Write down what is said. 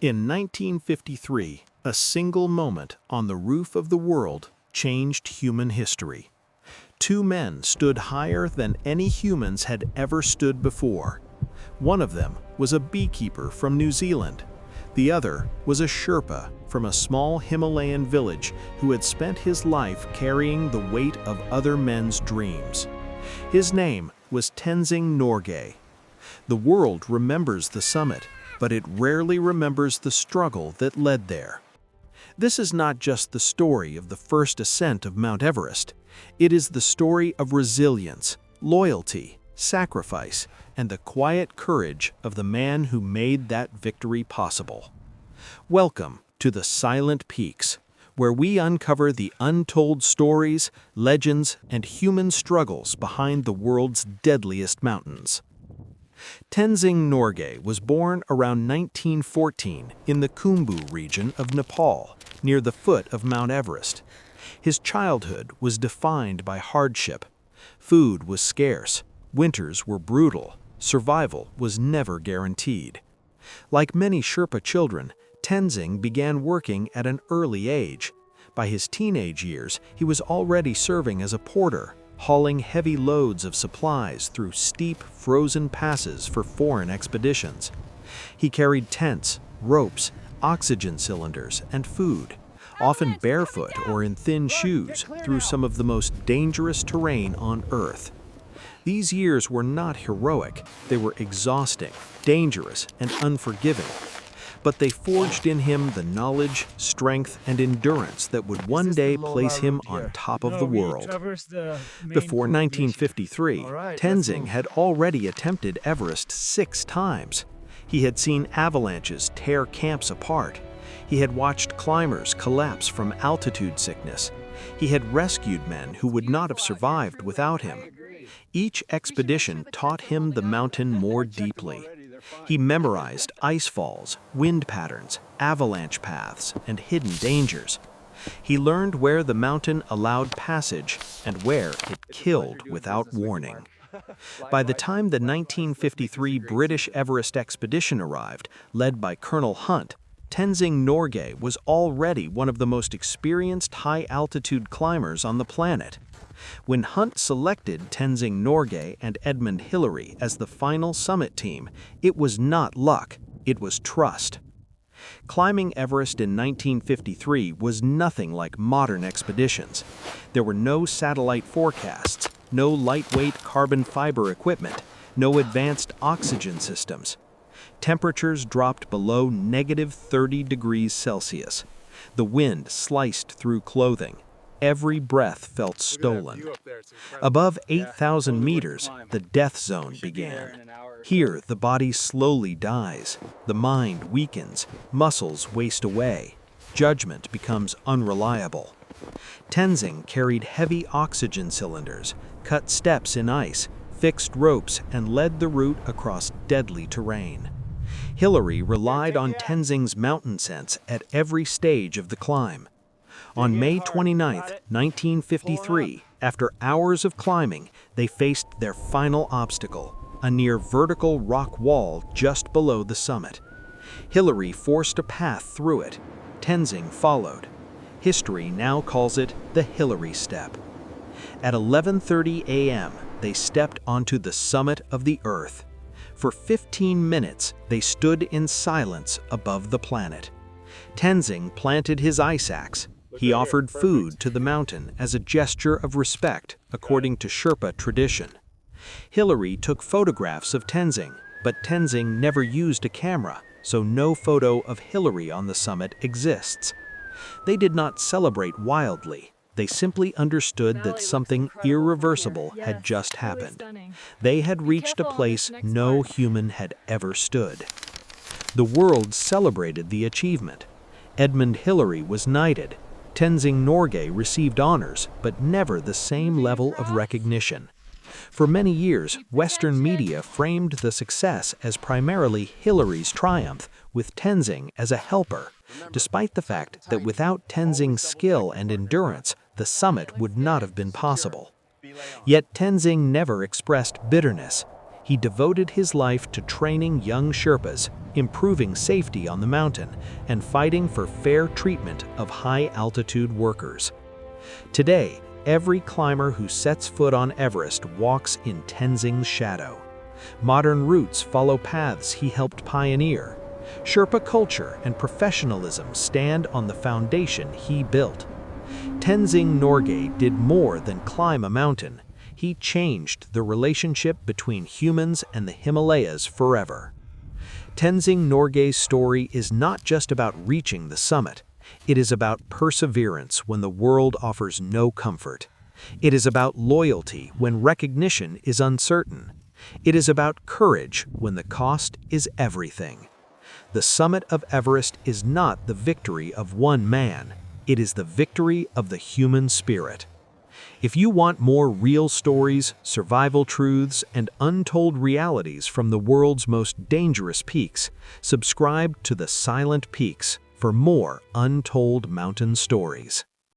In 1953, a single moment on the roof of the world changed human history. Two men stood higher than any humans had ever stood before. One of them was a beekeeper from New Zealand. The other was a Sherpa from a small Himalayan village who had spent his life carrying the weight of other men's dreams. His name was Tenzing Norgay. The world remembers the summit, but it rarely remembers the struggle that led there. This is not just the story of the first ascent of Mount Everest. It is the story of resilience, loyalty, sacrifice, and the quiet courage of the man who made that victory possible. Welcome to the Silent Peaks, where we uncover the untold stories, legends, and human struggles behind the world's deadliest mountains. Tenzing Norgay was born around 1914 in the Khumbu region of Nepal, near the foot of Mount Everest. His childhood was defined by hardship. Food was scarce, winters were brutal, survival was never guaranteed. Like many Sherpa children, Tenzing began working at an early age. By his teenage years, he was already serving as a porter, hauling heavy loads of supplies through steep, frozen passes for foreign expeditions. He carried tents, ropes, oxygen cylinders, and food, often barefoot or in thin shoes, through some of the most dangerous terrain on Earth. These years were not heroic, they were exhausting, dangerous, and unforgiving. But they forged in him the knowledge, strength, and endurance that would one day place him on top of the world. Before 1953, Tenzing had already attempted Everest 6 times. He had seen avalanches tear camps apart. He had watched climbers collapse from altitude sickness. He had rescued men who would not have survived without him. Each expedition taught him the mountain more deeply. He memorized ice falls, wind patterns, avalanche paths, and hidden dangers. He learned where the mountain allowed passage and where it killed without warning. By the time the 1953 British Everest expedition arrived, led by Colonel Hunt, Tenzing Norgay was already one of the most experienced high-altitude climbers on the planet. When Hunt selected Tenzing Norgay and Edmund Hillary as the final summit team, it was not luck, it was trust. Climbing Everest in 1953 was nothing like modern expeditions. There were no satellite forecasts, no lightweight carbon fiber equipment, no advanced oxygen systems. Temperatures dropped below -30 degrees Celsius. The wind sliced through clothing. Every breath felt stolen. Above 8,000 meters, the death zone began. Here, the body slowly dies, the mind weakens, muscles waste away, judgment becomes unreliable. Tenzing carried heavy oxygen cylinders, cut steps in ice, fixed ropes, and led the route across deadly terrain. Hillary relied on Tenzing's mountain sense at every stage of the climb. On May 29, 1953, after hours of climbing, they faced their final obstacle, a near vertical rock wall just below the summit. Hillary forced a path through it. Tenzing followed. History now calls it the Hillary Step. At 11:30 a.m., they stepped onto the summit of the Earth. For 15 minutes, they stood in silence above the planet. Tenzing planted his ice axe. He offered food to the mountain as a gesture of respect, according to Sherpa tradition. Hillary took photographs of Tenzing, but Tenzing never used a camera, so no photo of Hillary on the summit exists. They did not celebrate wildly. They simply understood that something irreversible had just happened. They had reached a place no human had ever stood. The world celebrated the achievement. Edmund Hillary was knighted. Tenzing Norgay received honors, but never the same level of recognition. For many years, Western media framed the success as primarily Hillary's triumph, with Tenzing as a helper, despite the fact that without Tenzing's skill and endurance, the summit would not have been possible. Yet Tenzing never expressed bitterness. He devoted his life to training young Sherpas, improving safety on the mountain, and fighting for fair treatment of high-altitude workers. Today, every climber who sets foot on Everest walks in Tenzing's shadow. Modern routes follow paths he helped pioneer. Sherpa culture and professionalism stand on the foundation he built. Tenzing Norgay did more than climb a mountain. He changed the relationship between humans and the Himalayas forever. Tenzing Norgay's story is not just about reaching the summit. It is about perseverance when the world offers no comfort. It is about loyalty when recognition is uncertain. It is about courage when the cost is everything. The summit of Everest is not the victory of one man. It is the victory of the human spirit. If you want more real stories, survival truths, and untold realities from the world's most dangerous peaks, subscribe to The Silent Peaks for more untold mountain stories.